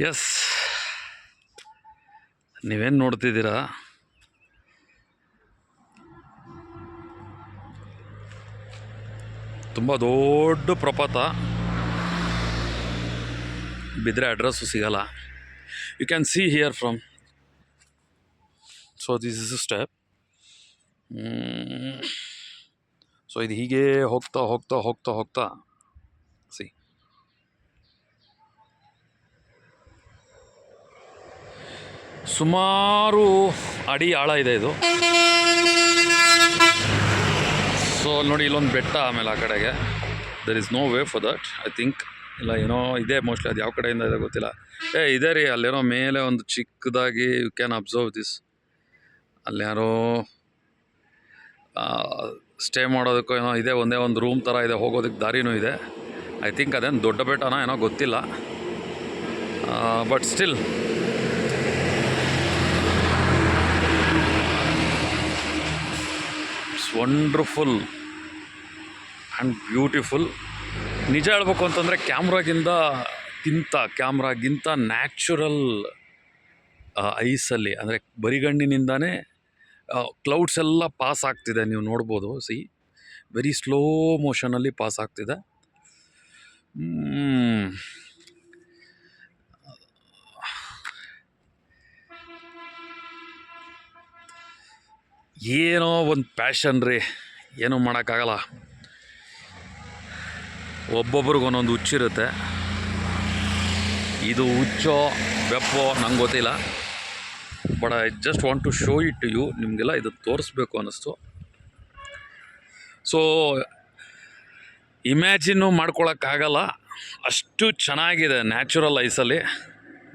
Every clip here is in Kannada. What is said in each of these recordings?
ಎಸ್, ನೀವೇನು ನೋಡ್ತಿದ್ದೀರಾ? ತುಂಬ ದೊಡ್ಡ ಪ್ರಪಾತ. ಬಿದ್ದರೆ ಅಡ್ರೆಸ್ಸು ಸಿಗಲ್ಲ. You can see here from. So this is a step. So ಇದು ಹೀಗೆ ಹೋಗ್ತಾ ಹೋಗ್ತಾ ಹೋಗ್ತಾ ಹೋಗ್ತಾ ಸಿ ಸುಮಾರು ಅಡಿ ಆಳ ಇದೆ ಇದು. ಸೊ ನೋಡಿ, ಇಲ್ಲೊಂದು ಬೆಟ್ಟ, ಆಮೇಲೆ ಆ ಕಡೆಗೆ there is no way for that. I think ಇಲ್ಲ, ಏನೋ ಇದೆ ಮೋಸ್ಟ್ಲಿ. ಅದು ಯಾವ ಕಡೆಯಿಂದ ಇದೆ ಗೊತ್ತಿಲ್ಲ. ಇದೆ ರೀ, ಅಲ್ಲೇನೋ ಮೇಲೆ ಒಂದು ಚಿಕ್ಕದಾಗಿ ಯು ಕ್ಯಾನ್ ಅಬ್ಸರ್ವ್ ದಿಸ್. ಅಲ್ಲಿ ಯಾರೋ ಸ್ಟೇ ಮಾಡೋದಕ್ಕೂ ಏನೋ ಇದೆ, ಒಂದೇ ಒಂದು ರೂಮ್ ಥರ ಇದೆ, ಹೋಗೋದಕ್ಕೆ ದಾರಿನೂ ಇದೆ. ಐ ಥಿಂಕ್ ಅದೇನು ದೊಡ್ಡ ಬೆಟ್ಟನೋ ಏನೋ ಗೊತ್ತಿಲ್ಲ, but still it's wonderful and beautiful. ನಿಜ ಹೇಳ್ಬೇಕು ಅಂತಂದರೆ ಕ್ಯಾಮ್ರಾಗಿಂತ ನ್ಯಾಚುರಲ್ ಐಸಲ್ಲಿ, ಅಂದರೆ ಬರಿಗಣ್ಣಿನಿಂದಾನೇ ಕ್ಲೌಡ್ಸ್ ಎಲ್ಲ ಪಾಸ್ ಆಗ್ತಿದೆ. ನೀವು ನೋಡ್ಬೋದು, ಸಿ ವೆರಿ ಸ್ಲೋ ಮೋಷನಲ್ಲಿ ಪಾಸ್ ಆಗ್ತಿದೆ. ಏನೋ ಒಂದು ಪ್ಯಾಷನ್ ರೀ, ಏನೂ ಮಾಡೋಕ್ಕಾಗಲ್ಲ. ಒಬ್ಬೊಬ್ರಿಗೆ ಒಂದೊಂದು ಹುಚ್ಚಿರುತ್ತೆ. ಇದು ಹುಚ್ಚೋ ಬೆಪ್ಪೋ ನಂಗೆ ಗೊತ್ತಿಲ್ಲ, but I just want to show it to you. ನಿಮಗೆಲ್ಲ ಇದು ತೋರಿಸ್ಬೇಕು ಅನ್ನಿಸ್ತು. ಸೊ ಇಮ್ಯಾಜಿನ್ನು ಮಾಡ್ಕೊಳಕ್ಕಾಗಲ್ಲ, ಅಷ್ಟು ಚೆನ್ನಾಗಿದೆ ನ್ಯಾಚುರಲ್ ಐಸಲ್ಲಿ.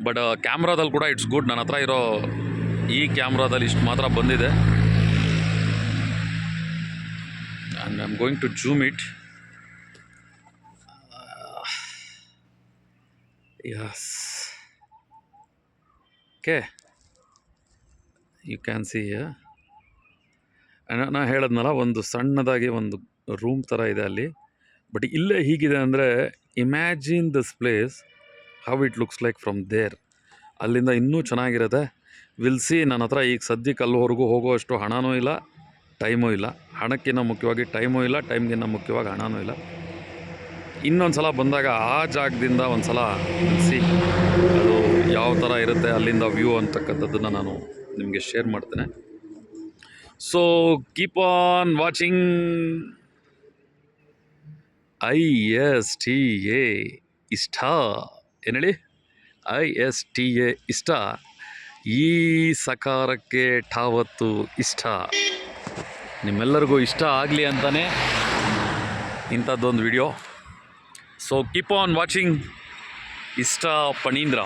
ಬಟ್ ಕ್ಯಾಮ್ರಾದಲ್ಲಿ ಕೂಡ ಇಟ್ಸ್ ಗುಡ್. ನನ್ನ ಹತ್ರ ಇರೋ ಈ ಕ್ಯಾಮ್ರಾದಲ್ಲಿ ಇಷ್ಟು ಮಾತ್ರ ಬಂದಿದೆ. And I am going to zoom it. Yes, okay, you can see. ನಾನು ಹೇಳಿದ್ನಲ್ಲ, ಒಂದು ಸಣ್ಣದಾಗಿ ಒಂದು ರೂಮ್ ಥರ ಇದೆ ಅಲ್ಲಿ. ಬಟ್ ಇಲ್ಲೇ ಹೀಗಿದೆ ಅಂದರೆ imagine this place, how it looks like from there. ಅಲ್ಲಿಂದ ಇನ್ನೂ ಚೆನ್ನಾಗಿರುತ್ತೆ. Will see. ನನ್ನ ಹತ್ರ ಈಗ ಸದ್ಯಕ್ಕೆ ಅಲ್ಲಿವರೆಗೂ ಹೋಗುವಷ್ಟು ಹಣನೂ ಇಲ್ಲ, ಟೈಮೂ ಇಲ್ಲ. ಹಣಕ್ಕಿಂತ ಮುಖ್ಯವಾಗಿ ಟೈಮೂ ಇಲ್ಲ, ಟೈಮ್ಗಿಂತ ಮುಖ್ಯವಾಗಿ ಹಣನೂ ಇಲ್ಲ. ಇನ್ನೊಂದು ಸಲ ಬಂದಾಗ ಆ ಜಾಗದಿಂದ ಒಂದು ಸಲ ಸಿ ಅದು ಯಾವ ಥರ ಇರುತ್ತೆ ಅಲ್ಲಿಂದ ವ್ಯೂ ಅಂತಕ್ಕಂಥದ್ದನ್ನು ನಾನು ನಿಮಗೆ ಶೇರ್ ಮಾಡ್ತೇನೆ. So keep on watching. ISTA ಇಷ್ಟ, ಏನು ಹೇಳಿ? ISTA ಇಷ್ಟ. ಈ ಸಕಾರಕ್ಕೆ ಠಾವತ್ತು ಇಷ್ಟ. ನಿಮ್ಮೆಲ್ಲರಿಗೂ ಇಷ್ಟ ಆಗಲಿ ಅಂತಲೇ ಇಂಥದ್ದೊಂದು video. So keep on watching. ಇಷ್ಟ ಪಣೀಂದ್ರ.